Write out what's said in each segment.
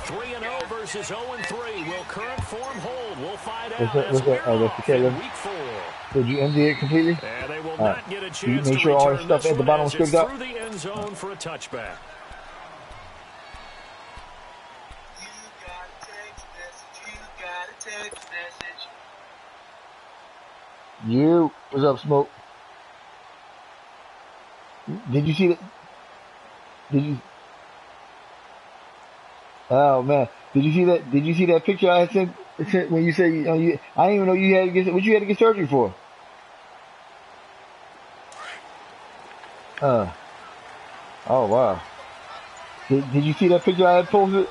3-0 versus 0-3. Will current form hold? We'll find out What's as we're off in week 4. Did you empty it completely? And they will not get a chance make to sure all the return stuff this at the one bottom as is it's stripped out. through the end zone for a touchback. You, what's up, Smoke? Did you see that? Did you? Oh man, did you see that? Did you see that picture I had sent when you said you? I didn't even know you had to get what you had to get surgery for. Oh wow. Did you see that picture I had posted?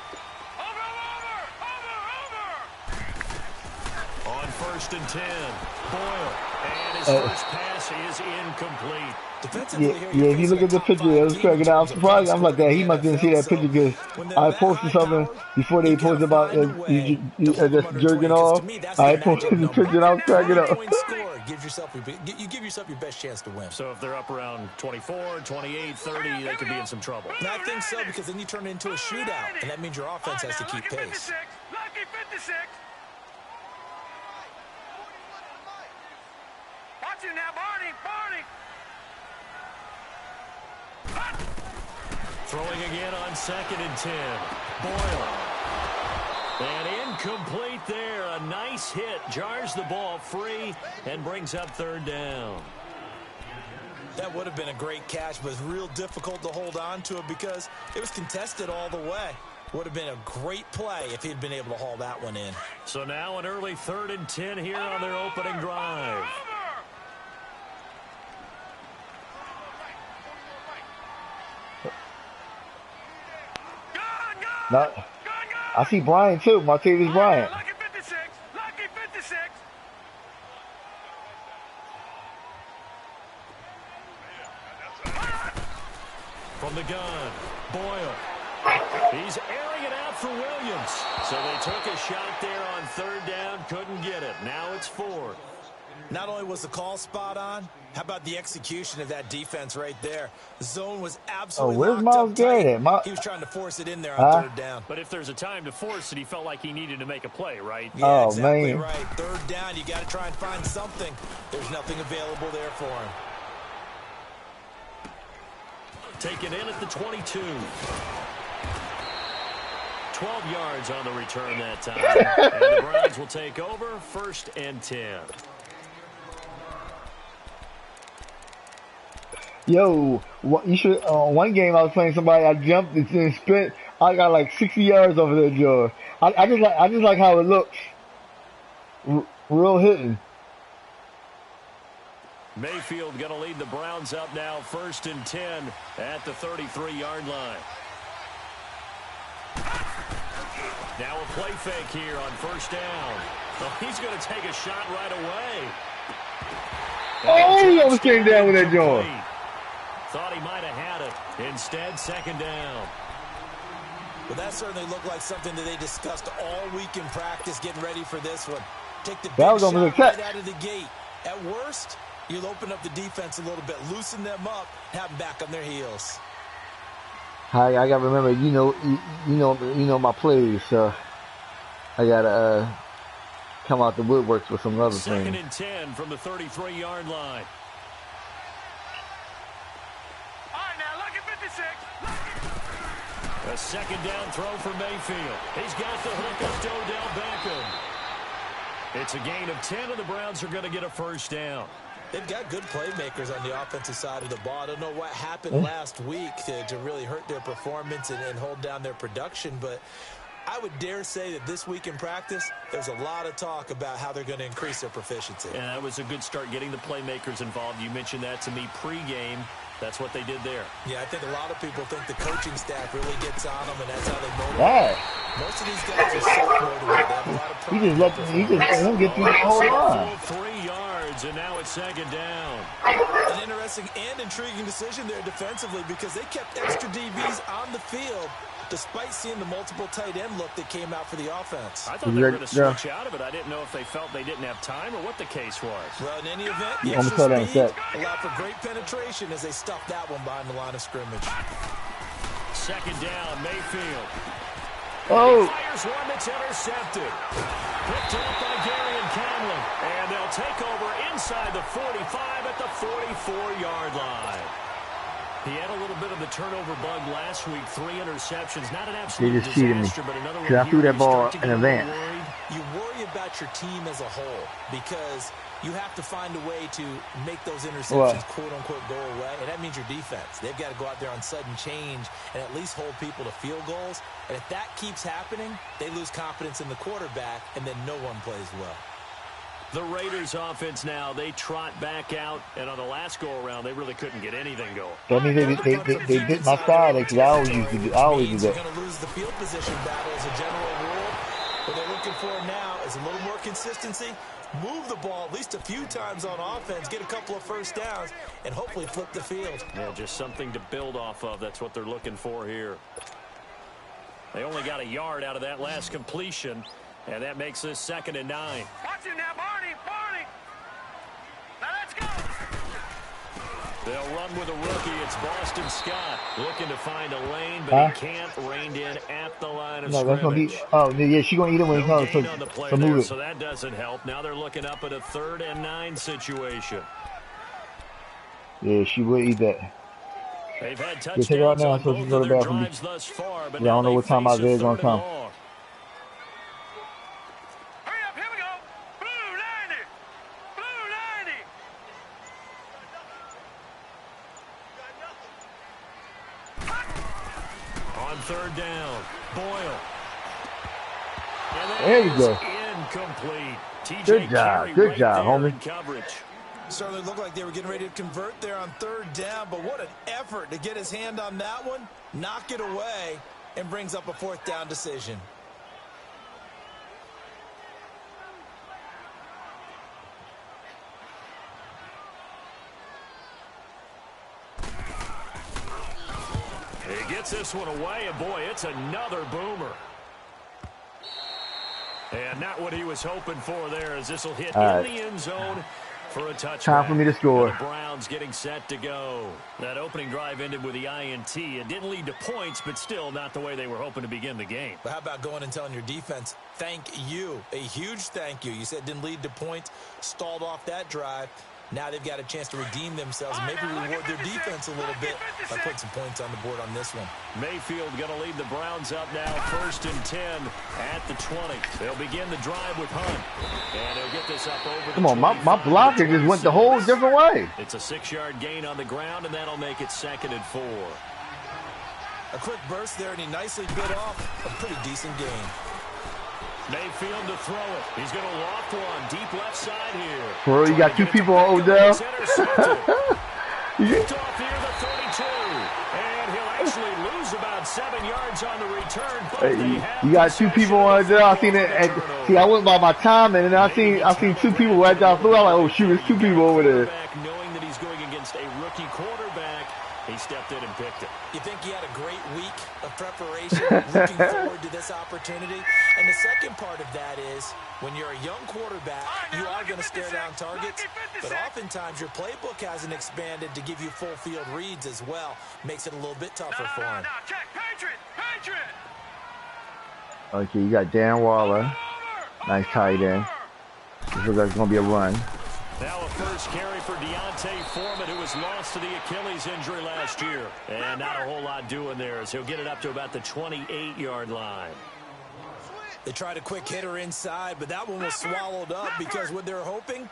On 1st and 10, Boyle, and his first pass is incomplete. Yeah, if you look at the picture, it was cracking out. I'm surprised. I'm like that. He must didn't see that picture because I posted something before they posted about just jerking off. I posted the picture and I was cracking up. You give yourself your best chance to win. So if they're up around 24, 28, 30, they could be in some trouble. And I think so, because then you turn it into a shootout, and that means your offense has to keep pace. Lucky 56. Watch him now, Barney. Throwing again on 2nd and 10. Boyle. And incomplete there. A nice hit. Jars the ball free and brings up 3rd down. That would have been a great catch, but it's real difficult to hold on to it because it was contested all the way. Would have been a great play if he'd been able to haul that one in. So now an early 3rd and 10 here on their opening drive. No, I see Brian too. Martavis Bryant. Lucky 56. Lucky 56. From the gun, Boyle. He's airing it out for Williams. So they took a shot there on 3rd down, couldn't get it. Now it's 4th. Not only was the call spot on, how about the execution of that defense right there? The zone was absolutely where's locked Miles up Garrett tight. at? He was trying to force it in there on 3rd down. But if there's a time to force it, he felt like he needed to make a play, right? Yeah, exactly right. 3rd down, you got to try and find something. There's nothing available there for him. Taken in at the 22. 12 yards on the return that time. And the Browns will take over 1st and 10. Yo, you should. One game I was playing somebody, I jumped and spent. I got like 60 yards over that jar. I just like how it looks. Real hitting. Mayfield going to lead the Browns up now, 1st and 10 at the 33-yard line. Now a play fake here on 1st down. Oh, he's going to take a shot right away. Oh, he almost came down with that jar. Thought he might have had it. Instead, 2nd down. Well, that certainly looked like something that they discussed all week in practice, getting ready for this one. Take the big shot right out of the gate. At worst, you'll open up the defense a little bit, loosen them up, have them back on their heels. I got to remember, you know my plays, so I got to come out the woodworks with some other things. 2nd and 10 from the 33-yard line. A 2nd down throw for Mayfield. He's got the hook up to Odell Beckham. It's a gain of 10, and the Browns are going to get a 1st down. They've got good playmakers on the offensive side of the ball. I don't know what happened last week to really hurt their performance and hold down their production, but I would dare say that this week in practice, there's a lot of talk about how they're going to increase their proficiency. And that was a good start getting the playmakers involved. You mentioned that to me pregame. That's what they did there. Yeah, I think a lot of people think the coaching staff really gets on them, and that's how they motivate. Most of these guys are self-motivated. They have a lot of pride. He just let him get through the whole line. 3 yards, and now it's 2nd down. An interesting and intriguing decision there defensively because they kept extra DBs on the field despite seeing the multiple tight end look that came out for the offense. I thought they were going to switch out of it. I didn't know if they felt they didn't have time or what the case was. Well, in any event, the extra speed allowed for great penetration as they stuffed that one behind the line of scrimmage. 2nd down, Mayfield. Oh. Fires one that's intercepted. Picked up by Gary and Conlon. And they'll take over inside the 45 at the 44-yard line. He had a little bit of the turnover bug last week. 3 interceptions. Not an absolute disaster, but another one. I threw that ball in advance. You worry about your team as a whole because you have to find a way to make those interceptions, quote-unquote, go away. And that means your defense. They've got to go out there on sudden change and at least hold people to field goals. And if that keeps happening, they lose confidence in the quarterback, and then no one plays well. The Raiders offense now, they trot back out, and on the last go-around, they really couldn't get anything going. That means they did my style because I always do that. You're going to lose the field position battle as a general rule. What they're looking for now is a little more consistency. Move the ball at least a few times on offense, get a couple of first downs, and hopefully flip the field. Yeah, just something to build off of. That's what they're looking for here. They only got a yard out of that last completion, and that makes this 2nd and 9. Watch him now, Barney. Barney. Now let's go. They'll run with a rookie. It's Boston Scott looking to find a lane, but he can't. Reined in at the line of scrimmage. That's gonna be. Oh, yeah, she's gonna eat it when he comes. So move it. So that doesn't help. Now they're looking up at a 3rd and 9 situation. Yeah, she will eat that. They've had touchdowns take her out now, so she's going to the bathroom. Yeah, I don't know what time Isaiah's gonna come. Hurry up, here we go. Blue 90. Blue 90. On 3rd down, Boyle. There we go. Incomplete. Good job, homie. Coverage. Certainly looked like they were getting ready to convert there on 3rd down, but what an effort to get his hand on that one, knock it away, and brings up a 4th down decision. He gets this one away, and boy, it's another boomer. And not what he was hoping for there, as this will hit in the end zone for a touchdown. Time for me to score. And the Browns getting set to go. That opening drive ended with the INT. It didn't lead to points, but still not the way they were hoping to begin the game. But how about going and telling your defense, thank you, a huge thank you. You said it didn't lead to points, stalled off that drive. Now they've got a chance to redeem themselves and maybe reward their defense a little bit by putting some points on the board on this one. Mayfield going to lead the Browns up now, 1st and 10 at the 20. They'll begin the drive with Hunt. And he'll get this up over Come on, my blocker just went the whole different way. It's a 6-yard gain on the ground, and that'll make it 2nd and 4. A quick burst there, and he nicely bit off a pretty decent gain. Mayfield to throw it. He's going to loft one deep left side here. Bro, you got 2 people on Odell. Picked off near the 32. And he'll actually lose about 7 yards on the return. But you got 2 people on Odell. I seen it. See, I went by my time, and then I seen 2 people right down through. I was like, oh shoot, there's 2 people over there. Knowing that he's going against a rookie quarterback, he stepped in and picked it. You think he had a great week of preparation, looking forward to this opportunity? And the second part of that is, when you're a young quarterback, you are going to stare down targets, but oftentimes your playbook hasn't expanded to give you full field reads as well. Makes it a little bit tougher for him. Check, Patriot. Okay, you got Dan Waller. Nice tight end. This looks like it's going to be a run. Now a first carry for Deontay Foreman, who was lost to the Achilles injury last year. And not a whole lot doing there, as he'll get it up to about the 28-yard line. They tried a quick hitter inside, but that one was swallowed up because what they're hoping,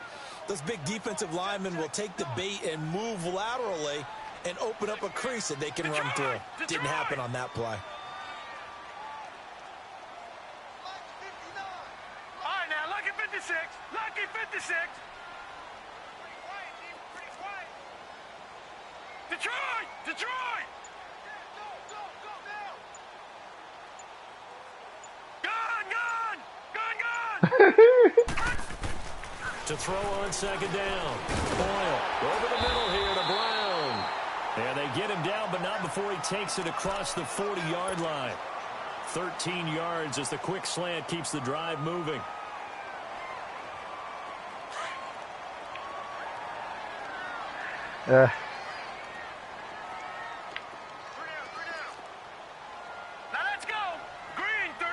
those big defensive linemen will take the bait and move laterally and open up a crease that they can run through. Didn't happen on that play. All right, now, lucky 56. Lucky 56. Detroit! Gun! To throw on 2nd down. Boyle over the middle here to Brown. And they get him down, but not before he takes it across the 40-yard line. 13 yards as the quick slant keeps the drive moving. Now let's go. Green 3.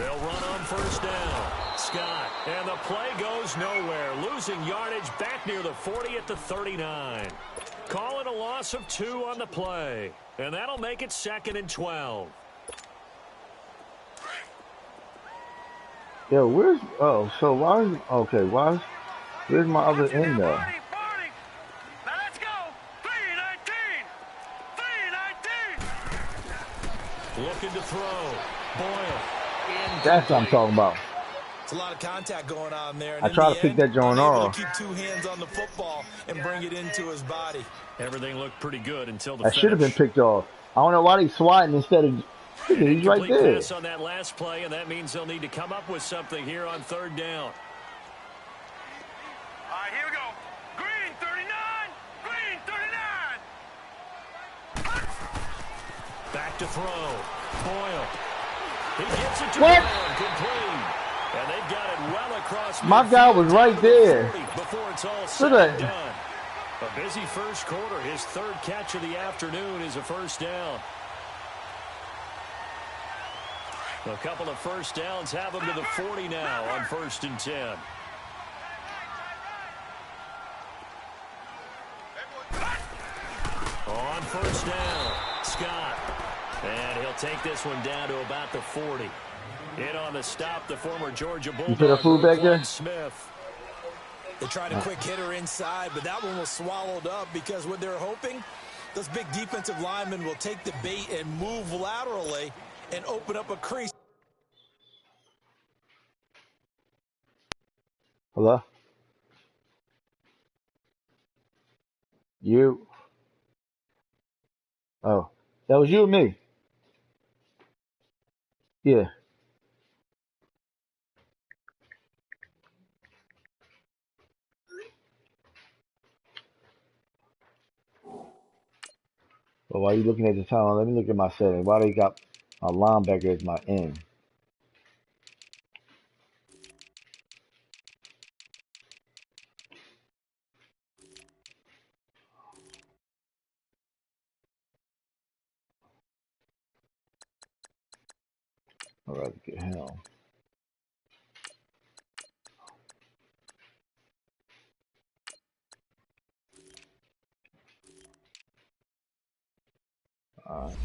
They'll run on first down. Scott, and the play goes nowhere. Losing yardage back near the 40 at the 39. Calling a loss of 2 on the play. And that'll make it 2nd and 12. Yo, where's... Oh, so why is... Okay, why... Where's my other end, though? Now let's go. 3-19. 3-19. Looking to throw. Boyle. That's what I'm talking about. It's a lot of contact going on there. And I try to pick that joint off. Keep 2 hands on the football and bring it into his body. Everything looked pretty good until the That should have been picked off. I don't know why they swatting instead of... He's right there. Pass on that last play, and that means they'll need to come up with something here on 3rd down. All right, here we go. Green 39. Green 39. Back to throw. Boyle. He gets it to What? Brown, complete. And they've got it well across. My guy was right there. Before it's all said Look and at that. done. A busy first quarter. His 3rd catch of the afternoon is a first down. A couple of first downs have him to the 40 now on 1st and 10. On first down, Scott. And he'll take this one down to about the 40. In on the stop, the former Georgia Bulldog. You put a fool back there? Smith. They tried a quick hitter inside, but that one was swallowed up because what they're hoping, those big defensive linemen will take the bait and move laterally and open up a crease. Hello? You? Oh, that was you or me? Yeah. Well, while you looking at the time, let me look at my settings. Why they got my linebacker as my end? I'd rather get him. Alright.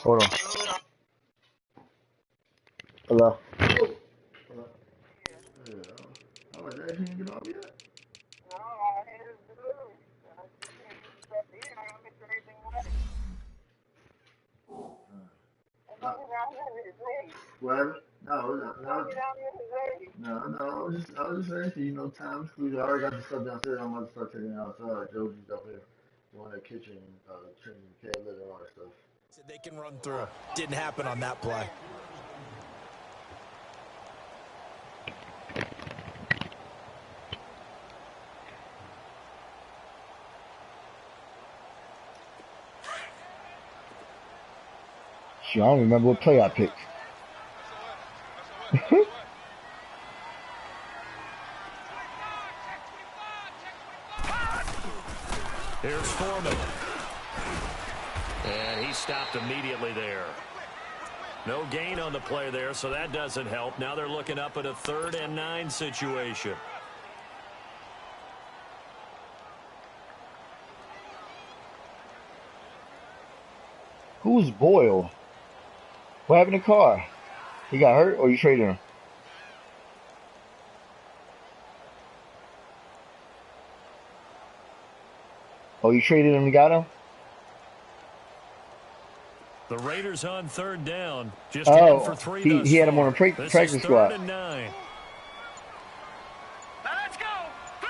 Hold on. Hello? I was asking you to get off yet? What? No, I was just asking, you know, time screws. I already got the stuff downstairs. I'm about to start taking it outside. Joe's up here. One in the kitchen, trimming cat litter and all that stuff. Said they can run through. Didn't happen on that play. Shit, I don't remember what play I picked. Here's Foreman. And he stopped immediately there. No gain on the play there, so that doesn't help. Now they're looking up at a 3rd and 9 situation. Who's Boyle? What happened to Carr? He got hurt or you traded him? Oh, you traded him and got him? The Raiders on 3rd down. Just in for 3 he had him on a practice squad. 3rd and 9. Now let's go. 3-19.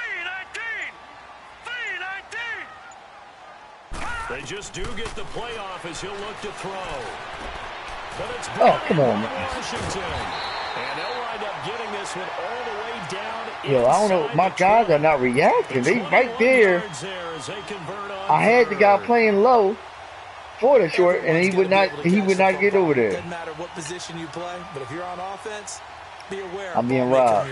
3-19. They just do get the play off as he'll look to throw. But it's come on, man. Washington. And they'll wind up getting this one all the way down. Yo, I don't know. My guys are not reacting. They right there. I had the guy playing low for the short, and he would not get over there. Doesn't matter what position you play, but if you're on offense, Be aware. I'm being robbed.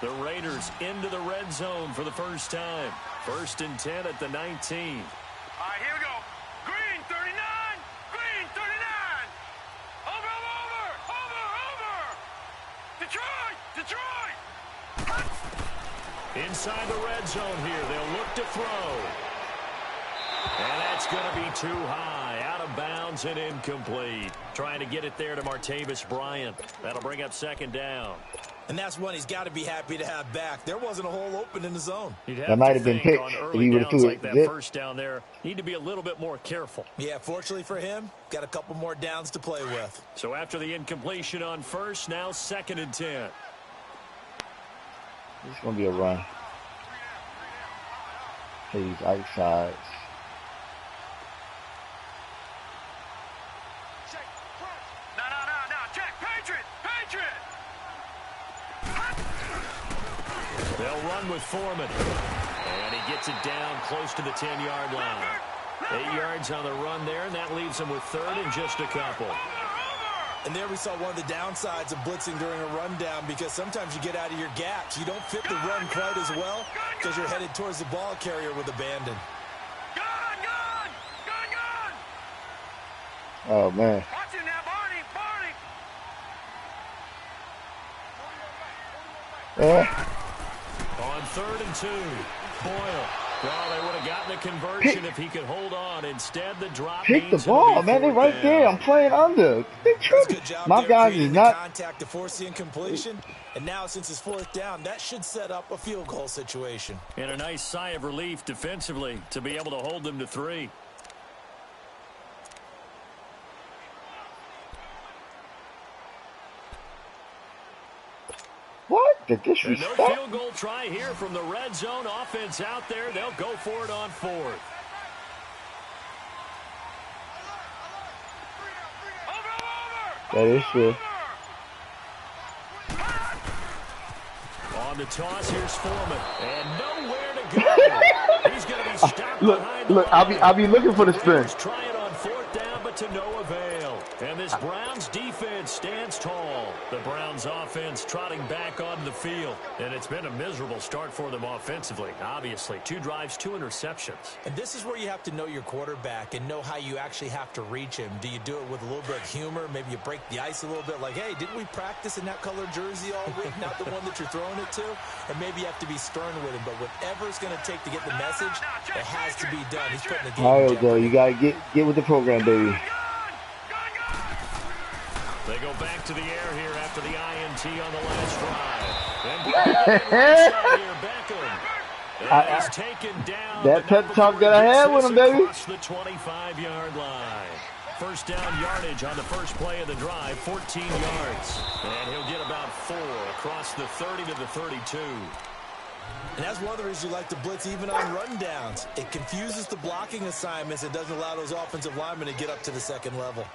The Raiders into the red zone for the first time. 1st and 10 at the 19. All right, here we go. Green 39. Green 39. Over. Detroit. Inside the red zone here. They'll look to throw. And that's going to be too high. Out of bounds and incomplete. Trying to get it there to Martavis Bryant. That'll bring up 2nd down. And that's one he's got to be happy to have back. There wasn't a hole open in the zone. That might have been picked if he would have threw it. That first down there, need to be a little bit more careful. Yeah, fortunately for him, got a couple more downs to play with. So after the incompletion on first, now 2nd and 10. It's going to be a run. Please, outsides. No. Check. Patriot. They'll run with Foreman. And he gets it down close to the 10-yard line. 8 yards on the run there, and that leaves him with 3rd and just a couple. And there we saw one of the downsides of blitzing during a rundown, because sometimes you get out of your gaps. You don't fit the run quite as well because you're headed towards the ball carrier with abandon. Gun. Oh, man. Watch it now, Barney. On 3rd and 2, Boyle. Well, they would have gotten the conversion if he could hold on. Instead, the drop. Pick the ball, man. They're right there. I'm playing under. They tripping. My guys is not contact to force the incompletion. And now, since it's 4th down, that should set up a field goal situation. And a nice sigh of relief defensively to be able to hold them to 3. What? The disrespect? No field goal try here from the red zone. Offense out there. They'll go for it on 4th. That is true. On the toss, here's Foreman. And nowhere to go. He's going to be stopped behind Look, I'll be looking for the spin. Trying on 4th down, but to no avail. And this Browns defense stands tall. The Browns offense trotting back onto the field. And it's been a miserable start for them offensively, obviously. 2 drives, 2 interceptions. And this is where you have to know your quarterback and know how you actually have to reach him. Do you do it with a little bit of humor? Maybe you break the ice a little bit, like, hey, didn't we practice in that color jersey all week, not the one that you're throwing it to? Or maybe you have to be stern with him. But whatever it's going to take to get the message, it has to be done. He's putting the game All in right, though. You got to get with the program, baby. They go back to the air here after the INT on the last drive. And he's taken down. That pep talk that I had with him, baby. Across the 25-yard line. First down yardage on the first play of the drive, 14 yards. And he'll get about 4 across the 30 to the 32. And that's one of the reasons you like to blitz even on rundowns. It confuses the blocking assignments. It doesn't allow those offensive linemen to get up to the 2nd level.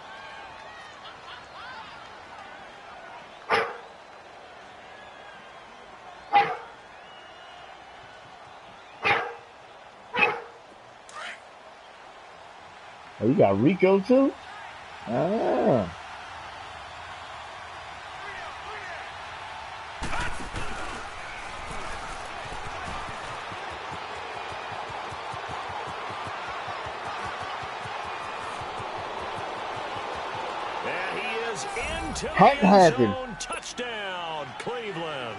Oh, you got Rico too? Ah. And he is into What the end happened? zone. Touchdown, Cleveland.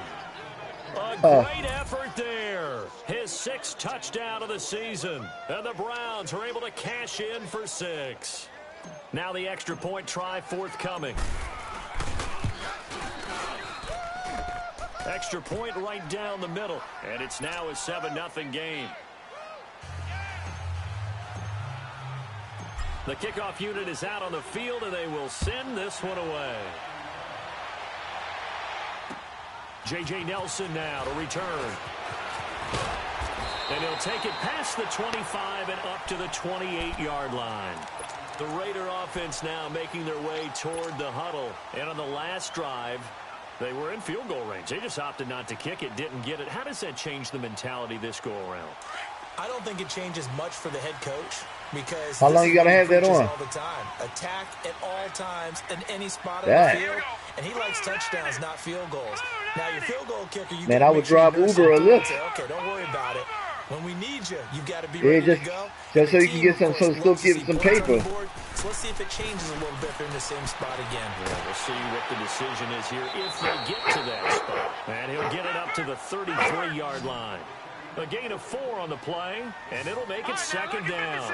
A great effort there. His 6th touchdown of the season. And the Browns are able to cash in for 6. Now the extra point try forthcoming. Extra point right down the middle. And it's now a 7-0 game. The kickoff unit is out on the field, and they will send this one away. J.J. Nelson now to return. And he'll take it past the 25 and up to the 28-yard line. The Raider offense now making their way toward the huddle. And on the last drive, they were in field goal range. They just opted not to kick it, didn't get it. How does that change the mentality this go-around? I don't think it changes much for the head coach, because how long you got to have that on? All the time. Attack at all times in any spot of the field. and he likes touchdowns, not field goals. Now, your field goal kicker, you Man, can I would make sure drop you nurse Uber it or through and Lyft. say, okay, don't worry about it. When we need you, you've got to be Yeah, ready to go. just so The you can team, get some, of so course, still loves to get see some points on the paper. board. So let's see if it changes a little bit if they're in the same spot again. Yeah, we'll see what the decision is here if they get to that spot. And he'll get it up to the 33-yard line. A gain of 4 on the play, and it'll make it second down.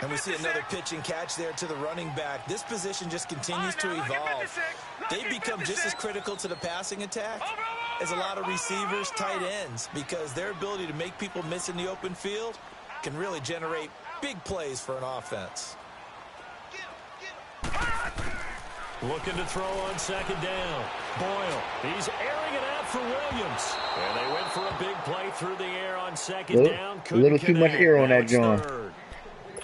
And we see another pitch and catch there to the running back. This position just continues to evolve. They've become just as critical to the passing attack as a lot of receivers, tight ends, because their ability to make people miss in the open field can really generate big plays for an offense. Looking to throw on second down. Boyle, he's airing it out for Williams. And they went for a big play through the air on second down. A little too much air on that, John.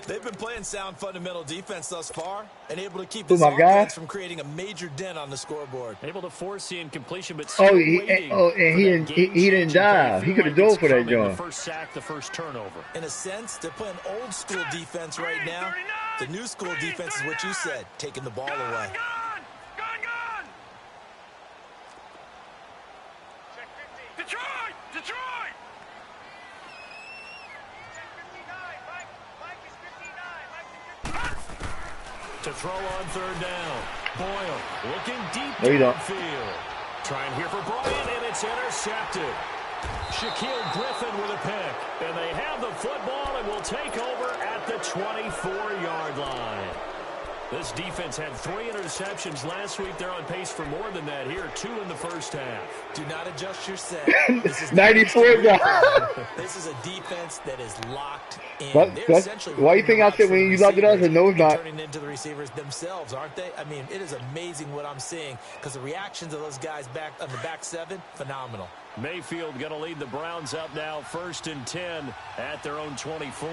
They've been playing sound fundamental defense thus far and able to keep Who, this my guy? offense from creating a major dent on the scoreboard. Able to force the incompletion, but still And he didn't dive. He could have dove for that, John. The first sack, the first turnover. In a sense, they're playing old school defense right now. The new school defense is what you said, taking the ball away. Detroit! Detroit! To throw on third down. Boyle looking deep No, you don't. downfield. Trying here for Bryant, and it's intercepted. Shaquille Griffin with a pick. And they have the football and will take over at the 24-yard line. This defense had 3 interceptions last week. They're on pace for more than that here. 2 in the first half. Do not adjust your set. This is 94 guys. This is a defense that is locked in. Why you think I said when you locked it up? I said no, it's not. Turning into the receivers themselves, aren't they? I mean, it is amazing what I'm seeing because the reactions of those guys back on the back 7, phenomenal. Mayfield going to lead the Browns up now, 1st and 10 at their own 24.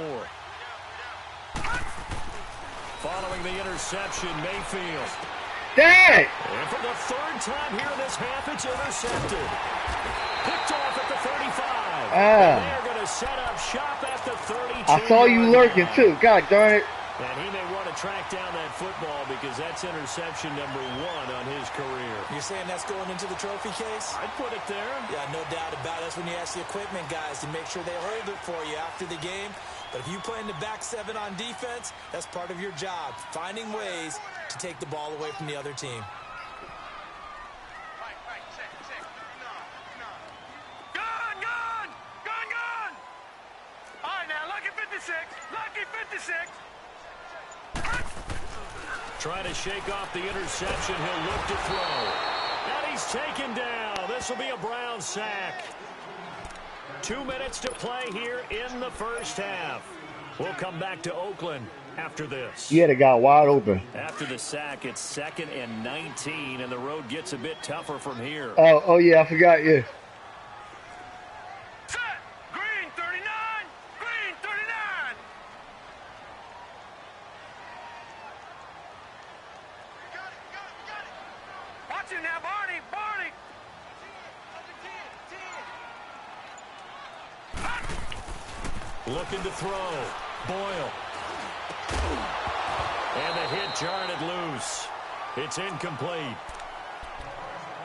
Following the interception, Mayfield. Dang! And for the 3rd time here in this half, it's intercepted. Picked off at the 35. And they're going to set up shop at the 32. I saw you lurking too. God darn it. And he may want to track down that football because that's interception number 1 on his career. You're saying that's going into the trophy case? I'd put it there. Yeah, no doubt about it. That's when you ask the equipment guys to make sure they hold it for you after the game. But if you play in the back 7 on defense, that's part of your job, finding ways to take the ball away from the other team. Gun! Gun! Gun! Gun! All right, now, lucky 56. Lucky 56. Trying to shake off the interception. He'll look to throw. And he's taken down. This will be a Brown sack. 2 minutes to play here in the first half. We'll come back to Oakland after this. He had a guy wide open. After the sack, it's 2nd and 19, and the road gets a bit tougher from here. Oh yeah, I forgot. Yeah. Set! Green 39! Green 39! Watch it now, Barney! Barney! Looking to throw. Boyle. And the hit jarred it loose. It's incomplete.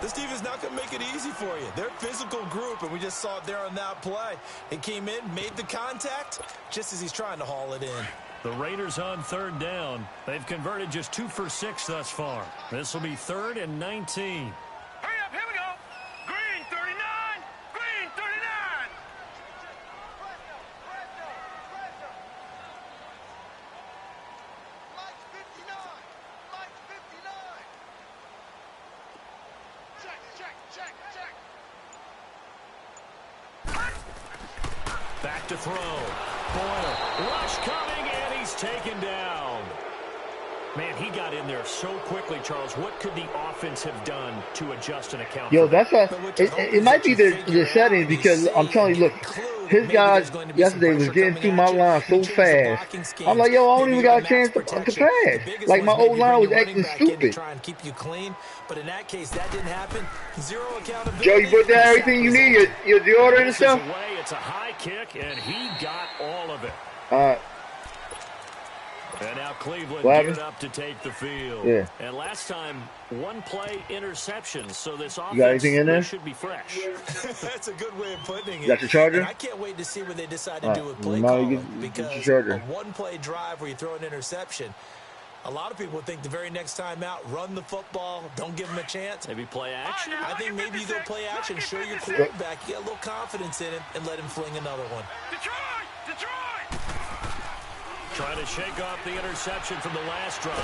This defense is not going to make it easy for you. They're a physical group, and we just saw it there on that play. He came in, made the contact, just as he's trying to haul it in. The Raiders on 3rd down. They've converted just 2 for 6 thus far. This will be 3rd and 19. Hurry up, here we go! Green 39! Green 39! Back to throw. Boyle. Rush coming, and he's taken down. Man, he got in there so quickly, Charles. What could the offense have done to adjust and account Yo, for that? that's it might be the settings because I'm telling you, look, his guys yesterday was getting through my line so fast. I'm like, yo, I don't even got a chance to pass. Like my old line was acting stupid. Try and keep you clean, but in that case, that didn't happen. 0 accountability. Joe, you put down everything you need. Your deodorant and stuff. It's a high kick, and he got all of it. And now Cleveland geared up to take the field. Yeah. And last time, one play interception. So this offense you got anything in there? should be fresh. That's a good way of putting it. You got your charger? And I can't wait to see what they decide to do with play calling. calling. Because a one-play drive where you throw an interception, a lot of people think the very next time out, run the football, don't give them a chance. Maybe play action? I think maybe you go play action, show your quarterback, you get a little confidence in him, and let him fling another one. Detroit! Trying to shake off the interception from the last drive.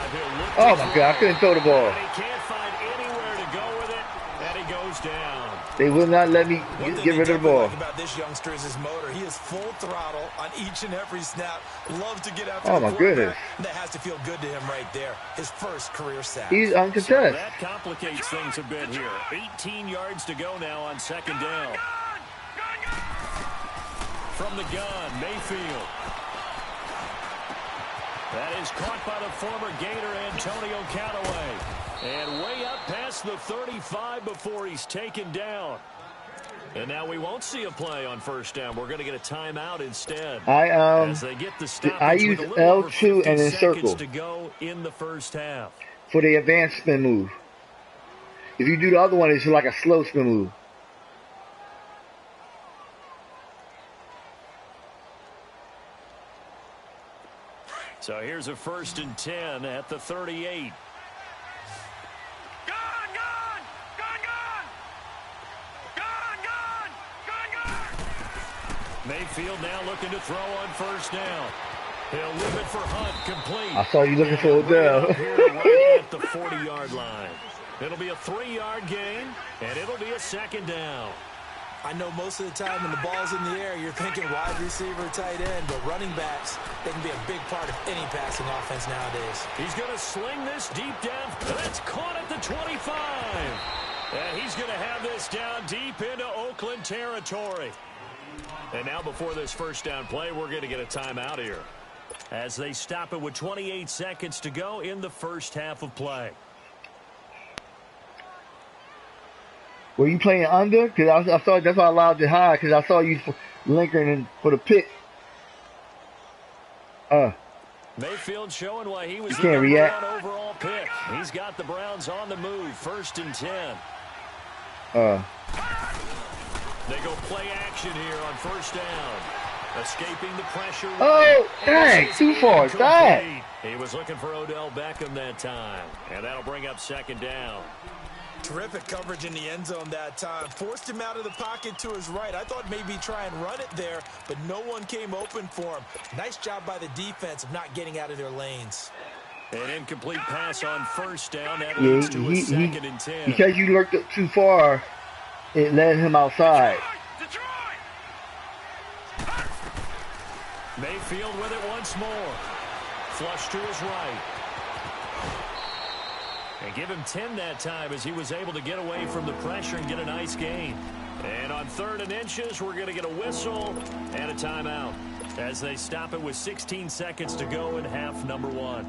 Oh, my God. I couldn't throw the ball. And he can't find anywhere to go with it, and he goes down. They will not let me get rid of the ball. What about this youngster is his motor. He is full throttle on each and every snap. Loves to get after the goodness. That has to feel good to him right there. His first career sack. He's uncontested. So that complicates things a bit here. 18 yards to go now on second down. From the gun, Mayfield. That is caught by the former Gator, Antonio Callaway. And way up past the 35 before he's taken down. And now we won't see a play on first down. We're going to get a timeout instead. As they get the stoppage I use L2 and then circle to go in the first half. For the advanced spin move. If you do the other one, it's like a slow spin move. So here's a 1st and 10 at the 38. Mayfield now looking to throw on first down. He'll leave it for Hunt, complete. I saw you looking for Odell. Right at the 40-yard line. It'll be a 3-yard gain, and it'll be a second down. I know most of the time when the ball's in the air, you're thinking wide receiver, tight end, but running backs, they can be a big part of any passing offense nowadays. He's going to sling this deep down. That's caught at the 25. And he's going to have this down deep into Oakland territory. And now before this first down play, we're going to get a timeout here as they stop it with 28 seconds to go in the first half of play. Were you playing under? Because I saw that's why I allowed you high, because I saw you linkering for the pick. Mayfield showing why he was you the can't react. overall pick. He's got the Browns on the move, 1st and 10. They go play action here on first down. Escaping the pressure. Oh, dang, too far. Dang. He was looking for Odell Beckham that time. And that'll bring up second down. Terrific coverage in the end zone that time. Forced him out of the pocket to his right. I thought maybe try and run it there, but no one came open for him. Nice job by the defense of not getting out of their lanes. An incomplete pass on first down. That leads to a 2nd and 10. Because you lurked up too far, it led him outside. Mayfield with it once more. Flush to his right. And give him 10 that time as he was able to get away from the pressure and get a nice gain. And on 3rd and inches, we're going to get a whistle and a timeout as they stop it with 16 seconds to go in half number 1.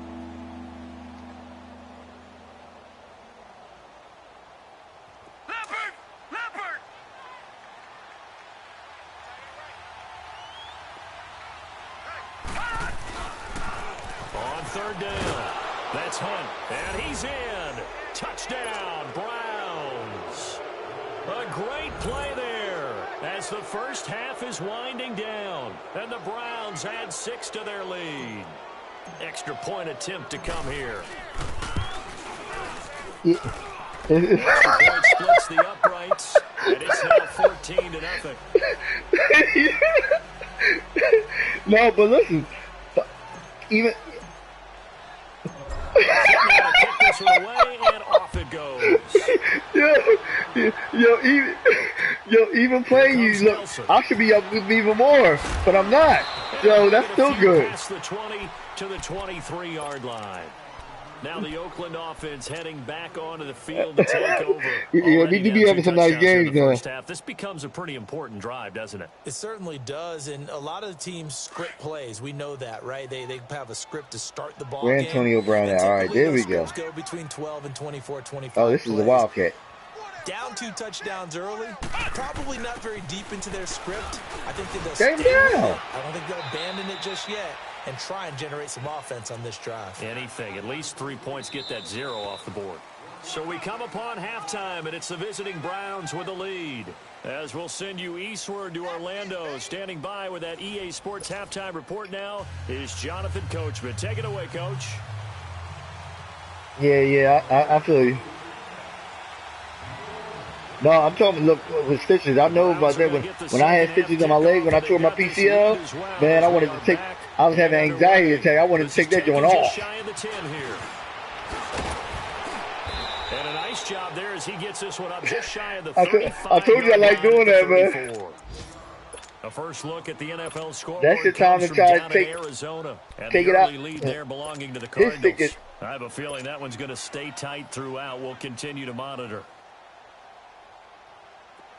On 3rd down, that's Hunt, and he's in. Touchdown, Browns. A great play there as the first half is winding down, and the Browns add 6 to their lead. Extra point attempt to come here. Point splits the uprights, and it's now 14-0. No, but listen, even. Kick this one away, and off it goes. Even playing you, look, I should be up with even more, but I'm not. So that's still good. Past the 20 to the 23-yard line. Now the Oakland offense heading back onto the field to take over. Yeah, we do be having some nice games now. This becomes a pretty important drive, doesn't it? It certainly does, and a lot of the teams script plays. We know that, right? They have a script to start the ball Where game. Antonio Brown at? All right, there we go. Go between 12 and 24, 25 Oh, this is the Wildcat. Down 2 touchdowns early, probably not very deep into their script. I think they'll stay with it. down. I don't think they'll abandon it just yet and try and generate some offense on this drive. Anything. At least 3 points get that 0 off the board. So we come upon halftime, and it's the visiting Browns with the lead. As we'll send you eastward to Orlando. Standing by with that EA Sports halftime report now is Jonathan Coachman. Take it away, Coach. Yeah, I feel you. No, I'm talking, look, with stitches. I know about that. When I had stitches on my leg, when I tore my PCL, man, I wanted to take, I was having anxiety attack. I wanted to take that joint off. And a nice job there as he gets this one up just shy of the 35. I told you I like doing that, man. A first look at the NFL scoreboard. That's the time to try to take it out. Lead there belonging to the Cardinals. I have a feeling that one's going to stay tight throughout. We'll continue to monitor.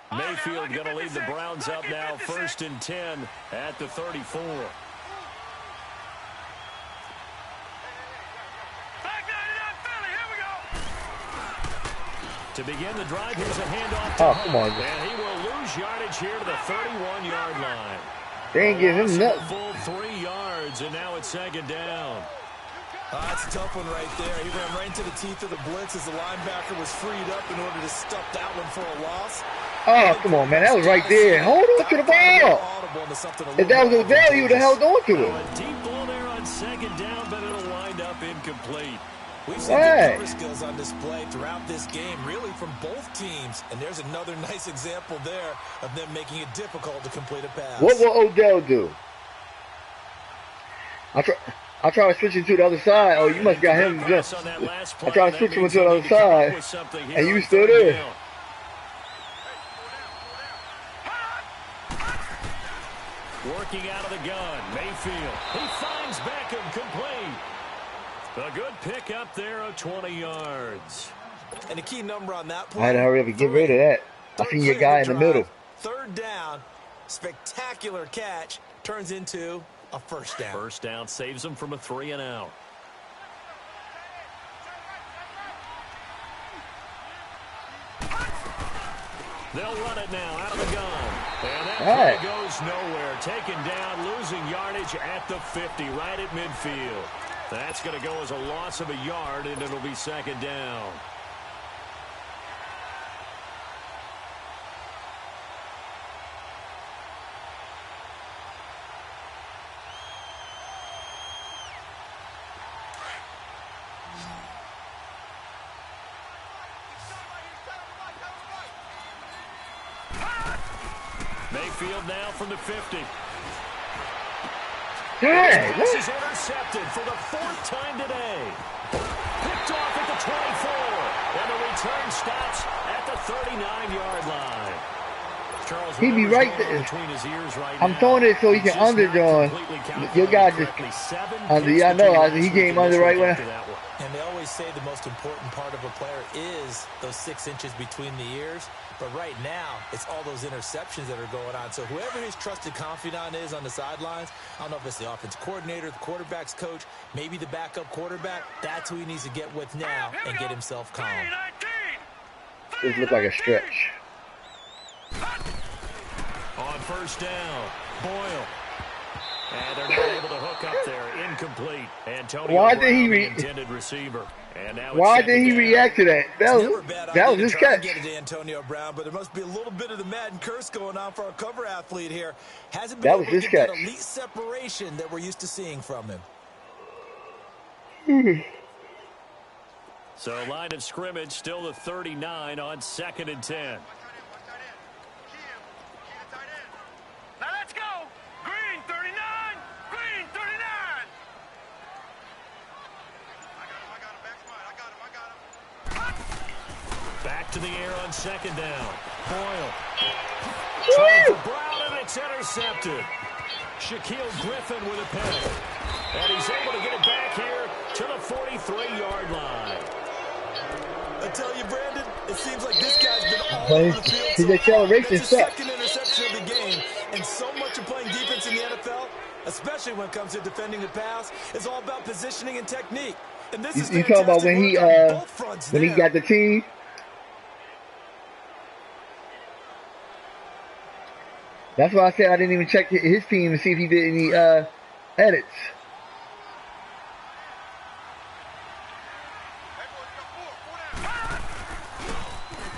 Mayfield going to lead the Browns up now, 1st and 10 at the 34. To begin the drive, here's a handoff to come on. And he will lose yardage here to the 31-yard line. They ain't giving him nothing. Full 3 yards, and now it's 2nd down. That's a tough one right there. He ran right into the teeth of the blitz as the linebacker was freed up in order to stop that one for a loss. Oh, come on, man. That was right there. Hold on to the ball. If that was Odell, he would have held on to it. A deep ball there on 2nd down, but it'll wind up incomplete. We've seen good cover skills on display throughout this game, really from both teams. And there's another nice example there of them making it difficult to complete a pass. What will Odell do? I try to switch him to the other side. Oh, you must got him. I try to switch him to the other side, and you still there. Working out of the gun, Mayfield. He finds Beckham complete. A good pick up there of 20 yards. And a key number on that play. I had to hurry up and get rid of that. I seen your guy in the middle. 3rd down, spectacular catch, turns into a 1st down. 1st down saves them from a 3-and-out. They'll run it now out of the gun. And that play goes nowhere. Taken down, losing yardage at the 50, right at midfield. That's going to go as a loss of a yard, and it'll be 2nd down. Mayfield now from the 50. This is intercepted for the 4th time today. Picked off at the 24. And the return stops at the 39-yard line. Charles, he be right there. Between his ears right I'm throwing it so he can underjoin. Your guy just under. Yeah, I know. He came under right when. And they always say the most important part of a player is those 6 inches between the ears. But right now, it's all those interceptions that are going on. So whoever his trusted confidant is on the sidelines, I don't know if it's the offense coordinator, the quarterback's coach, maybe the backup quarterback, that's who he needs to get with now and get himself calm. This looks like a stretch. On 1st down, Boyle. And they're not able to hook up there. Incomplete. Antonio Why did he intended receiver. And now why did he react to that? That was his catch. Get it to Antonio Brown, but there must be a little bit of the Madden curse going on for our cover athlete here. Hasn't been able to get that elite separation that we're used to seeing from him. So line of scrimmage still the 39 on 2nd and 10. Now let's go. Green 39. Green 39. Back to the air on 2nd down. Boyle. Trying for Brown, and it's intercepted. Shaquille Griffin with a pick. And he's able to get it back here to the 43-yard line. I tell you, Brandon, it seems like this guy's been all over the field. His acceleration sucks. Second interception of the game, and so much of playing defense in the NFL, especially when it comes to defending the pass, is all about positioning and technique. And this is you talking about when he got the team? That's why I said I didn't even check his team to see if he did any edits.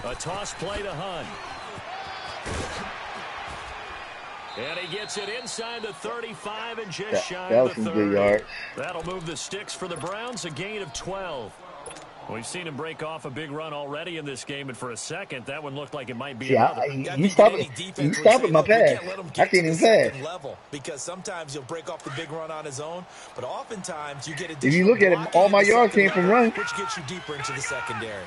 A toss play to Hunt. And he gets it inside the 35 and just shy of the 30. Good yards. That'll move the sticks for the Browns, a gain of 12. We've seen him break off a big run already in this game, and for a second, that one looked like it might be another. You stop at my pass. I can't even pass. Because sometimes you'll break off the big run on his own, but oftentimes you get if you look at it, all my yards came from run. Which gets you deeper into the secondary.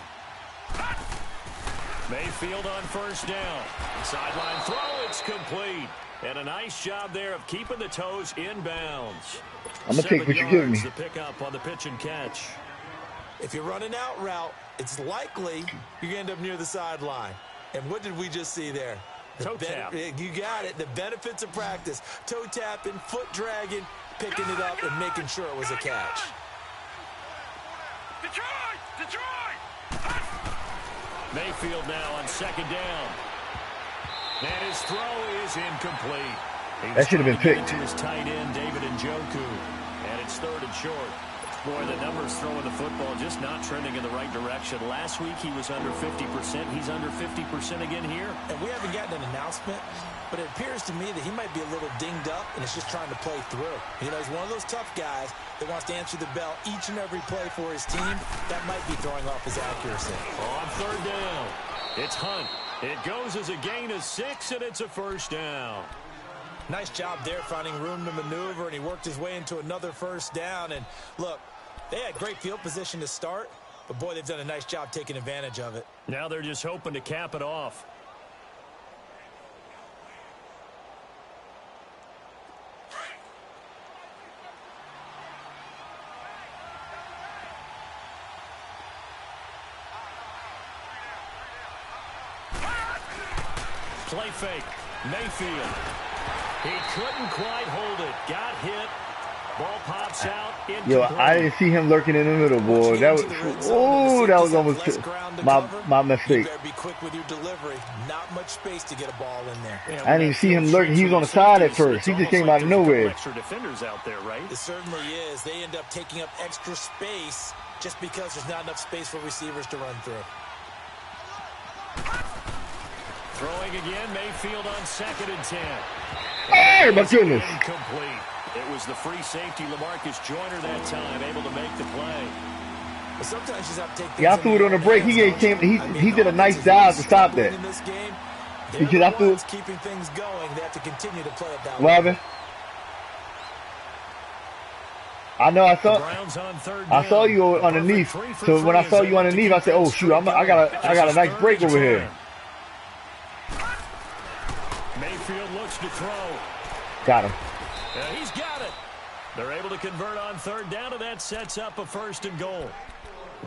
Mayfield on first down. Sideline throw, it's complete. And a nice job there of keeping the toes inbounds. I'm going to take what you're giving me. The pickup on the pitch and catch. If you're running out route, it's likely you're going to end up near the sideline. And what did we just see there? Toe tap. You got it. The benefits of practice. Toe tapping, foot dragging, picking it up, and making sure it was a catch. Detroit! Mayfield now on second down. And his throw is incomplete. That should have been picked. To his tight end, David Njoku. And it's third and short. Boy, the numbers throwing the football just not trending in the right direction. Last week he was under 50%. He's under 50% again here. And we haven't gotten an announcement, but it appears to me that he might be a little dinged up and is just trying to play through. You know, he's one of those tough guys that wants to answer the bell each and every play for his team. That might be throwing off his accuracy. On third down, it's Hunt. It goes as a gain of 6, and it's a first down. Nice job there finding room to maneuver, and he worked his way into another first down. And look, they had great field position to start, but boy, they've done a nice job taking advantage of it. Now they're just hoping to cap it off. Play fake. Mayfield. He couldn't quite hold it. Got hit. Ball pops out. Yo, I didn't see him lurking in the middle, boy. That was almost my mistake. You better be quick with your delivery. Not much space to get a ball in there. Yeah, I didn't even see him lurking. He was on the side at first. He just came out of nowhere. Extra defenders out there, right? It certainly is. They end up taking up extra space just because there's not enough space for receivers to run through. Throwing again, Mayfield on 2nd and 10. Oh, my goodness. Incomplete. It was the free safety, LaMarcus Joyner, that time, able to make the play. But sometimes you just have to take I threw it on the break. He did a nice job to stop that. Because I threw keeping things going. They have to continue to play it that way. I know I saw you underneath. So when I saw you underneath, I said, "Oh shoot, I got a nice break over here." Mayfield looks to throw. Got him. He's got it. They're able to convert on third down, and that sets up a 1st and goal.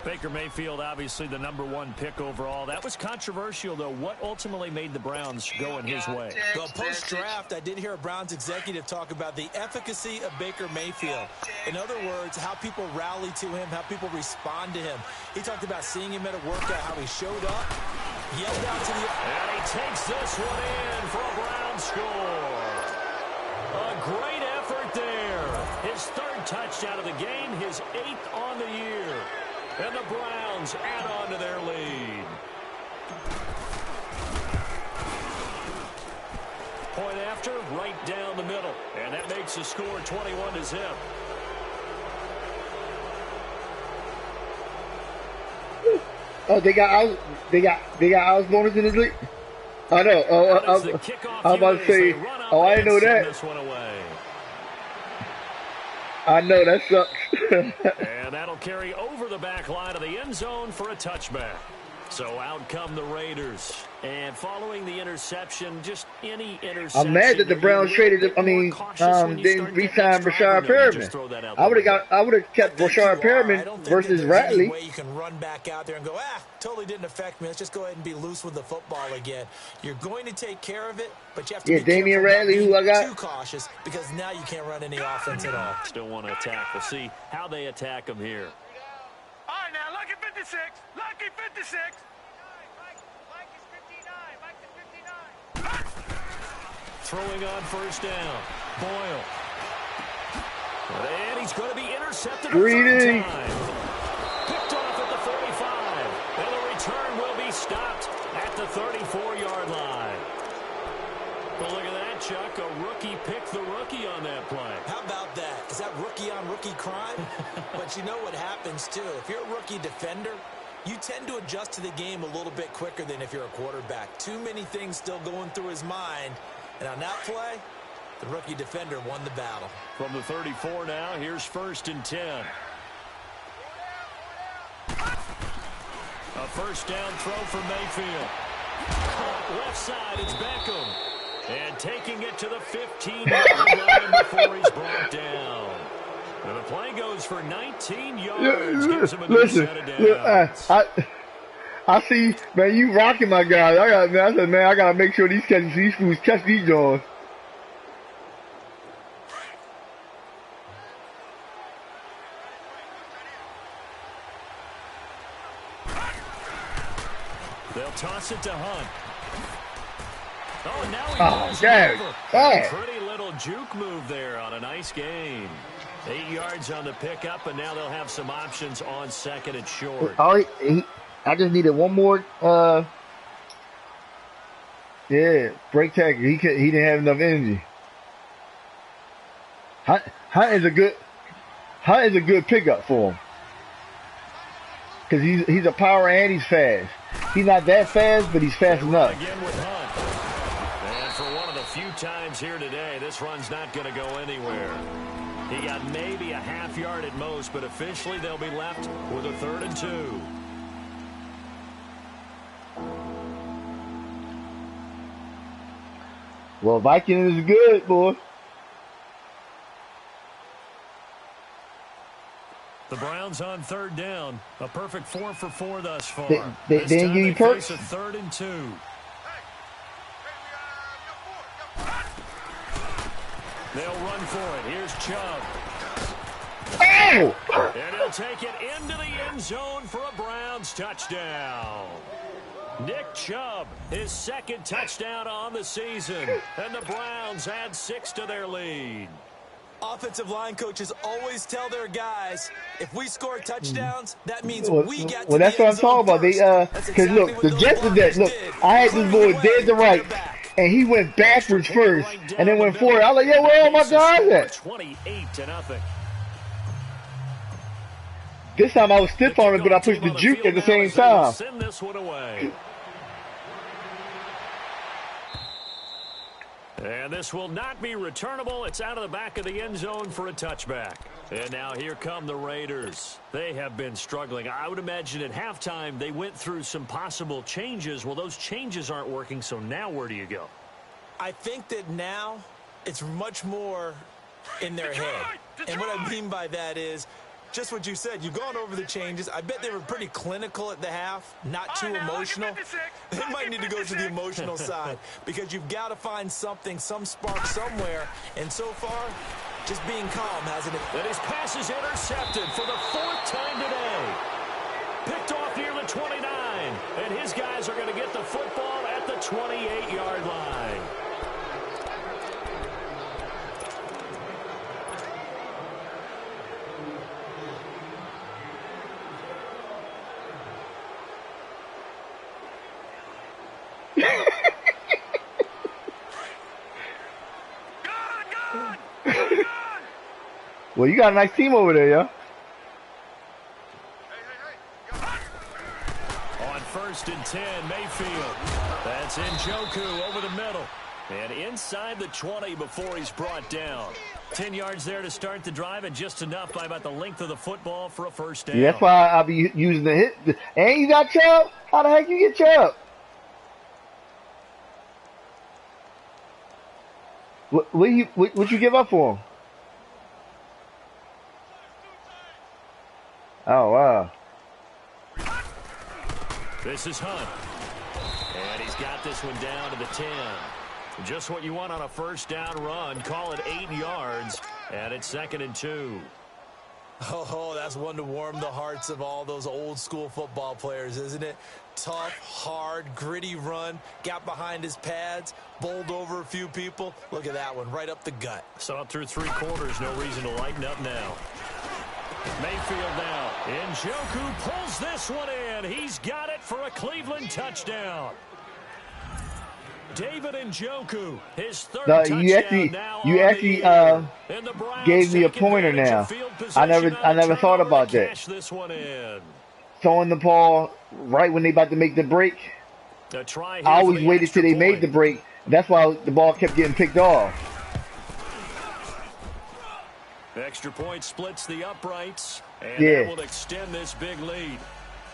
Baker Mayfield, obviously the #1 pick overall. That was controversial, though. What ultimately made the Browns go in his way? Well, post-draft, I did hear a Browns executive talk about the efficacy of Baker Mayfield. In other words, how people rally to him, how people respond to him. He talked about seeing him at a workout, how he showed up, yelled out to the... And he takes this one in for a Brown score. A great effort there. His 3rd touchdown of the game, his 8th on the year. And the Browns add on to their lead. Point after, right down the middle. And that makes the score 21-0. Oh, they got Osborne in the league? I know. I was about to say, I didn't know that. I know, that sucks. And that'll carry over the back line of the end zone for a touchback. So out come the Raiders. And following the interception, just any interception. I'm mad that the Browns traded, they re-signed Rashard Perriman. I would have kept Rashard Perriman versus Ratley. You can run back out there and go, totally didn't affect me. Let's just go ahead and be loose with the football again. You're going to take care of it, but you have to be Damian Ratley, who I got. Too cautious, because now you can't run any offense at all. Still want to attack. We'll see how they attack them here. All right, now, Lucky 56. Lucky 56. Throwing on first down. Boyle. And he's going to be intercepted a third time. Picked off at the 45. And the return will be stopped at the 34-yard line. But look at that, Chuck. A rookie picked the rookie on that play. How about that? Is that rookie-on-rookie crime? But you know what happens, too. If you're a rookie defender, you tend to adjust to the game a little bit quicker than if you're a quarterback. Too many things still going through his mind. And on that play, the rookie defender won the battle. From the 34 now, here's 1st and 10. A first down throw for Mayfield. Left side, it's Beckham. And taking it to the 15-yard line before he's brought down. And the play goes for 19 yards. Gives him a new set of downs. I see, man, you rocking my guys. I said, man, I got to make sure these fools catch these jaws. They'll toss it to Hunt. Oh, and now he goes over. Pretty little juke move there on a nice game. 8 yards on the pickup, and now they'll have some options on 2nd and short. I just needed one more. Break tackle. He didn't have enough energy. Hunt is a good pickup for him because he's a power and he's fast. He's not that fast, but he's fast enough. Again with Hunt. And for one of the few times here today, this run's not going to go anywhere. He got maybe a half yard at most, but officially they'll be left with a 3rd and 2. Well, Vikings is good, boy. The Browns on 3rd down. A perfect 4 for 4 thus far. They didn't give you perks? A 3rd and 2. They'll run for it. Here's Chubb. Oh! And he'll take it into the end zone for a Browns touchdown. Nick Chubb, his 2nd touchdown on the season. And the Browns add 6 to their lead. Offensive line coaches always tell their guys, if we score touchdowns, that means we get to well, that's what I'm talking about. Because look, the Jets did that. Look, I had this boy dead to right, and he went backwards first, and then went forward. I was like, yo, where all my guys at? 28-0. This time I was stiff on it, but I pushed the juke at the same time. Send this one away. And this will not be returnable. It's out of the back of the end zone for a touchback. And now here come the Raiders. They have been struggling. I would imagine at halftime they went through some possible changes. Well, those changes aren't working, so now where do you go? I think that now it's much more in their head. And what I mean by that is just what you said. You've gone over the changes. I bet they were pretty clinical at the half, not too emotional. They might need to go to the emotional side because you've got to find something, some spark somewhere. And so far, just being calm hasn't it? And his pass is intercepted for the 4th time today. Picked off near the 29. And his guys are going to get the football at the 28-yard line. Well, you got a nice team over there, yo. On 1st and 10, Mayfield. That's Njoku over the middle. And inside the 20 before he's brought down. 10 yards there to start the drive, and just enough by about the length of the football for a first down. Yeah, that's why I'll be using the hit. And you got Chubb? How the heck you get Chubb? What you give up for him? Oh, wow. This is Hunt. And he's got this one down to the 10. Just what you want on a first down run. Call it 8 yards. And it's 2nd and 2. Oh, that's one to warm the hearts of all those old school football players, isn't it? Tough, hard, gritty run, got behind his pads, bowled over a few people. Look at that one, right up the gut. Saw it through 3 quarters, no reason to lighten up now. Mayfield now. Njoku pulls this one in. He's got it for a Cleveland touchdown. David Njoku, his third touchdown you actually gave me a pointer now. I never thought about that. Throwing the ball right when they about to make the break. I always waited till they made the break. That's why the ball kept getting picked off. Extra point splits the uprights, and that will extend this big lead.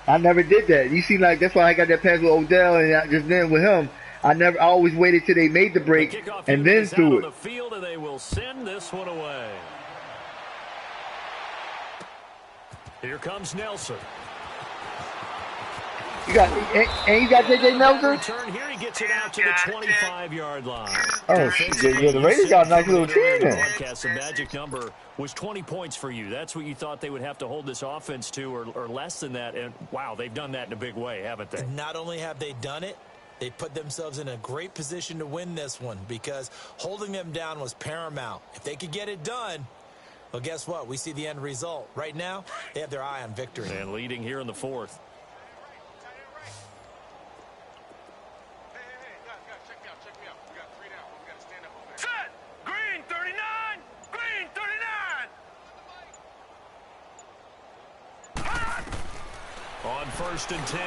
I never did that. You see, like that's why I got that pass with Odell and just then with him. I always waited till they made the break and then threw it. The field, and they will send this one away. Here comes Nelson. You got J.J. Nelson? Return here, he gets it out to the 25-yard line. Oh, shit. Yeah, the Raiders got a nice little team there. The magic number was 20 points for you. That's what you thought they would have to hold this offense to, or less than that. And, wow, they've done that in a big way, haven't they? And not only have they done it, they put themselves in a great position to win this one because holding them down was paramount. If they could get it done, well, guess what? We see the end result. Right now, they have their eye on victory. And leading here in the 4th. On 1st and 10,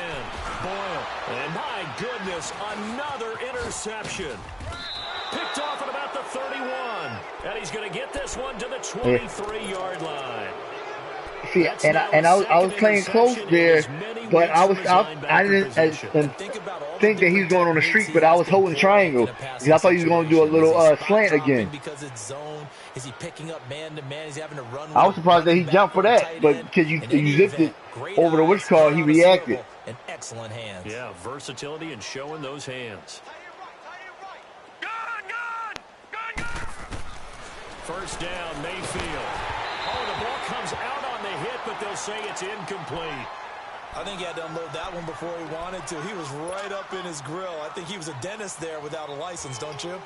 Boyle. And my goodness, another interception. Picked off at about the 31. And he's going to get this one to the 23-yard line. See, and I was playing close there, but I didn't think that he was going on the streak, but I was holding triangle because I thought he was going to do a little slant again. Because it's zone, is he picking up man-to-man? He's having to run. I was surprised that he jumped for that, but because you zipped it over the witch call, he reacted. And excellent hands. Yeah, versatility and showing those hands. First down, Mayfield. Oh, the ball comes out on the hit, but they'll say it's incomplete. I think he had to unload that one before he wanted to. He was right up in his grill. I think he was a dentist there without a license, don't you?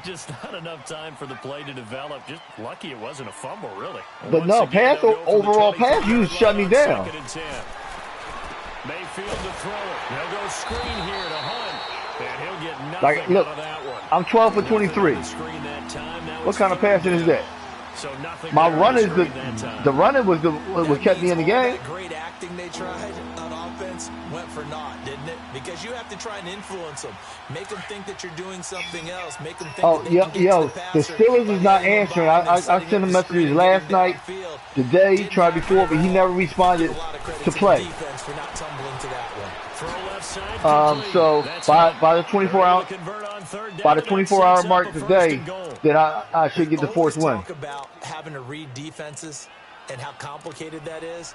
Just not enough time for the play to develop. Just lucky it wasn't a fumble, really. But no, overall pass, you shut me down. Mayfield to throw it. They'll go screen here to Hunt. And he'll get nothing out of that one. I'm 12 for 23. What kind of passing is that? So my run is the running was what kept me in the game. Great acting they tried on offense went for naught, didn't it? Because you have to try and influence them, make them think that you're doing something else, make them think. The Steelers is not answering. I sent him messages last night, today, tried before, but he never responded to play. So by the 24-hour mark today, then I should get the 4th win. Talk about having to read defenses and how complicated that is.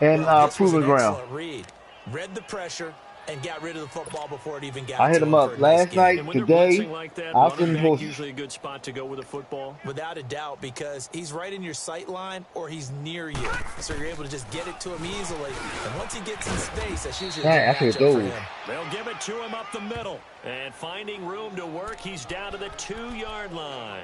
And proven ground. Read the pressure and got rid of the football before it even got. I hit him up last night, today. I'll send him usually a good spot to go with a football. Without a doubt, because he's right in your sight line or he's near you, so you're able to just get it to him easily. And once he gets in space, that's usually a good matchup for him. They'll give it to him up the middle, and finding room to work, he's down to the 2-yard line.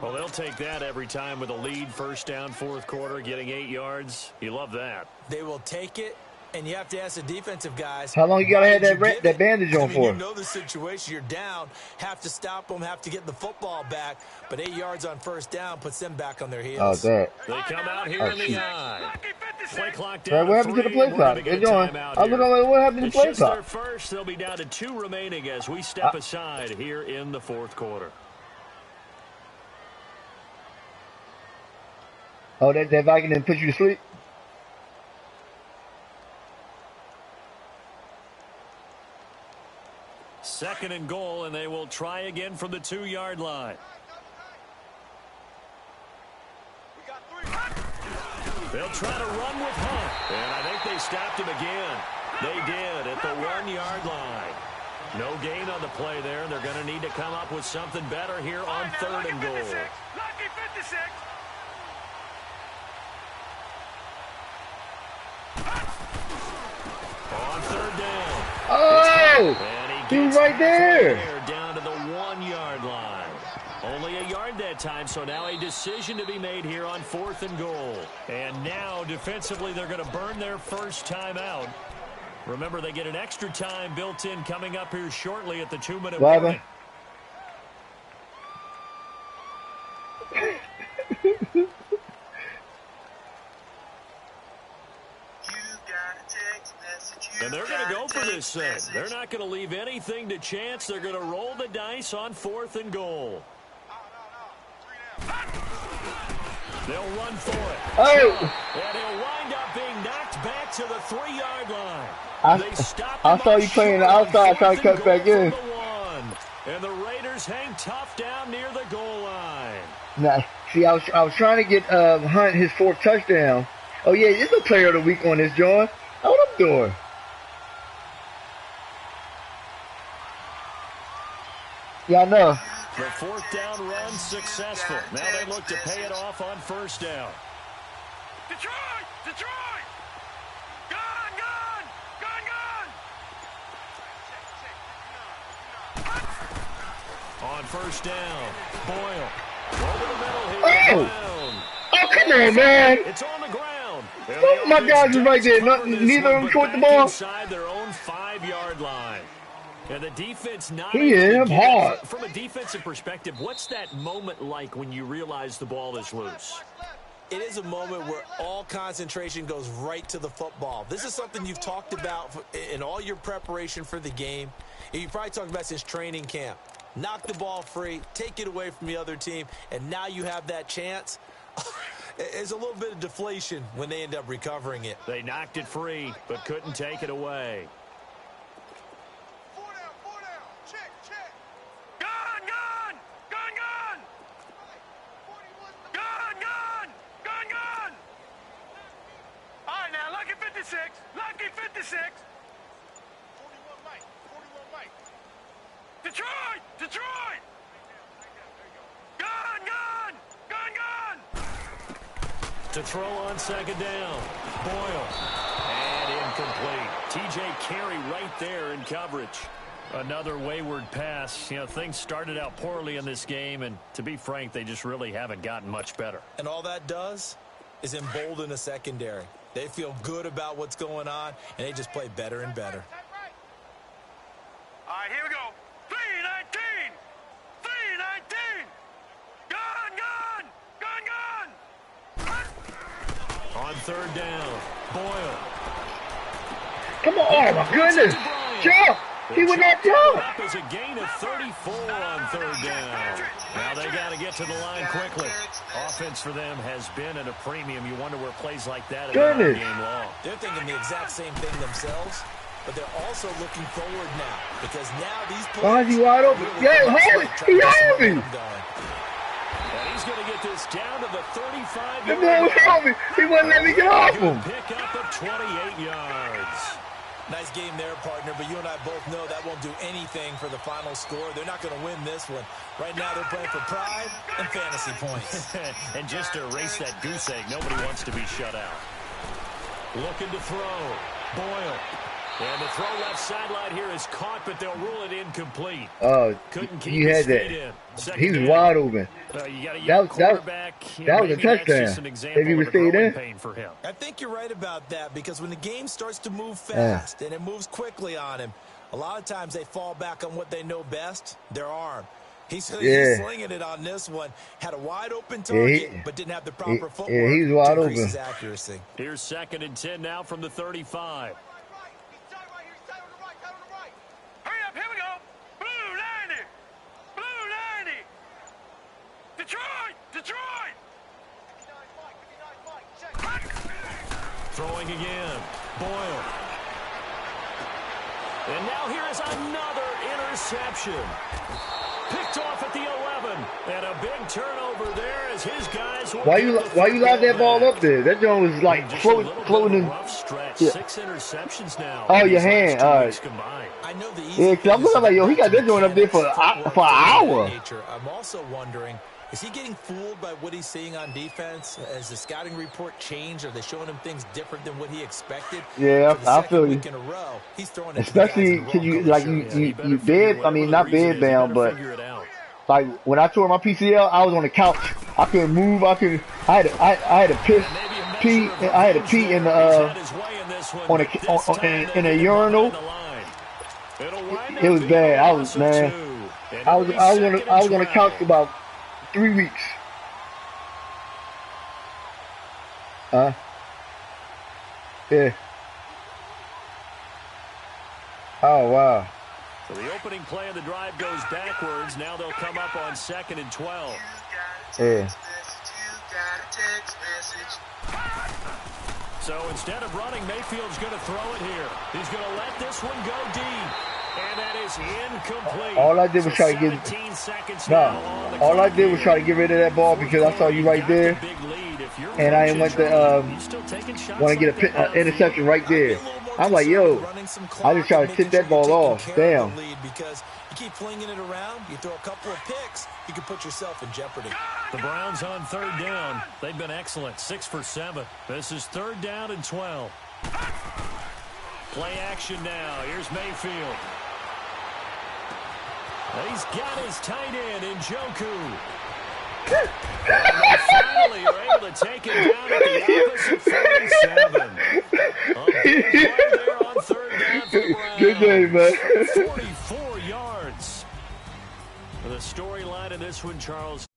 Well, they'll take that every time with a lead. First down, 4th quarter, getting 8 yards. You love that. They will take it. And you have to ask the defensive guys. How long you got to have that bandage on for? You know the situation. You're down. Have to stop them. Have to get the football back. But 8 yards on first down puts them back on their heels. Oh, that. They come out here in the eye. Play clock down. What happened to the play clock? They're going. I look like what happened to the play clock. First, they'll be down to 2 remaining as we step aside here in the 4th quarter. Oh, that Viking didn't put you to sleep? Second and goal, and they will try again from the 2-yard line. They'll try to run with Hunt, and I think they stopped him again. They did at the 1-yard line. No gain on the play there. They're going to need to come up with something better here on 3rd and goal. Oh, he was right there. Down to the 1-yard line. Only a yard that time, so now a decision to be made here on 4th and goal. And now, defensively, they're going to burn their first time out. Remember, they get an extra time built in coming up here shortly at the 2-minute warning. And they're going to go for this thing. They're not going to leave anything to chance. They're going to roll the dice on 4th and goal. They'll run for it. Oh! And he'll wind up being knocked back to the 3-yard line. I saw you playing the outside, trying to cut back in. And the Raiders hang tough down near the goal line. Now, see, I was trying to get Hunt his 4th touchdown. Oh yeah, it's a player of the week on this, John. What I'm doing? Yeah, I know. The 4th down run successful. Now they look to pay it off on 1st down. Detroit! Detroit! Gun! Gun! Gun! Gun! On 1st down, Boyle. Over the middle here. Oh, come on, man. It's on the ground. Oh, my guys is right there. Neither of them caught the ball. Inside their own 5-yard line. And the defense not he hit him hard. From a defensive perspective, what's that moment like when you realize the ball is loose? It is a moment where all concentration goes right to the football. This is something you've talked about in all your preparation for the game. And you probably talked about since training camp. Knock the ball free, take it away from the other team, and now you have that chance. There's a little bit of deflation when they end up recovering it. They knocked it free, but couldn't take it away. Lucky 56. 41 Mike. 41 Mike. Detroit! Detroit! Gun! Gun! Gun! Gun! To throw on 2nd down. Boyle. And incomplete. TJ Carey right there in coverage. Another wayward pass. You know, things started out poorly in this game, and to be frank, they just really haven't gotten much better. And all that does is embolden a secondary. They feel good about what's going on, and they just play better and better. All right, here we go. 3-19. 3-19. Gun! Gun! Gun! Gun! On 3rd down, Boyle. Come on, oh my goodness. Jump! He would not jump. Up as a gain of 34 on 3rd down. Now they got to get to the line quickly. Offense for them has been at a premium. You wonder where plays like that are game long. They're thinking the exact same thing themselves, but they're also looking forward now because now these players. Why is he wide open? Yeah, hold it. He had me. And he's going to get this down to the 35. The ball was on me. He wouldn't let me get off him. Pick up of 28 yards. Nice game there, partner, but you and I both know that won't do anything for the final score. They're not going to win this one. Right now they're playing for pride and fantasy points. And just to erase that goose egg, nobody wants to be shut out. Looking to throw. Boyle. And the throw left sideline here is caught, but they'll rule it incomplete. Oh, couldn't keep you had that. He was wide open. That was a touchdown. If he was stayed in. I think you're right about that because when the game starts to move fast and it moves quickly on him, a lot of times they fall back on what they know best, their arm. He's slinging it on this one. Had a wide open target, but didn't have the proper footwork he's wide to increase open. His accuracy. Here's 2nd and 10 now from the 35. Hurry up, here we go. Blue 90. Blue 90. Detroit! Detroit! Throwing again. Boyle. And now here is another interception. Picked off at the 11. And a big turnover there as his guys... Why you lob that ball up there? That joint was like floating. Rough stretch. 6 interceptions now. Oh, your hand. All right. I know the Yeah, cause I'm looking like, yo, he got that joint up there for an hour. I'm also wondering Is he getting fooled by what he's seeing on defense? Has the scouting report changed? Are they showing him things different than what he expected? Yeah, I feel you. In a row, he's throwing especially because you like you bed. I mean, not bed bound, but like when I tore my PCL, I was on the couch. I couldn't move. I had to pee. I had to pee in the in a urinal. It was bad. I was on the couch for about 3 weeks. Yeah. Oh, wow. So the opening play of the drive goes backwards. Now they'll come up on 2nd and 12. Yeah. So instead of running, Mayfield's going to throw it here. He's going to let this one go deep. And that is incomplete. All I did was try to get all I did was try to get rid of that ball because I saw you right there. And I went to want to get an interception right there. I'm like, yo, I just try to tip that ball off. Damn. Because you keep flinging it around, you throw a couple of picks, you can put yourself in jeopardy. The Browns on 3rd down. They've been excellent, 6 for 7. This is 3rd down and 12. Play action now. Here's Mayfield. He's got his tight end in Njoku. And they finally are able to take him down at the opposite 47. A big play there on 3rd down for the Browns. Good day, man. 44 yards. The storyline of this one, Charles.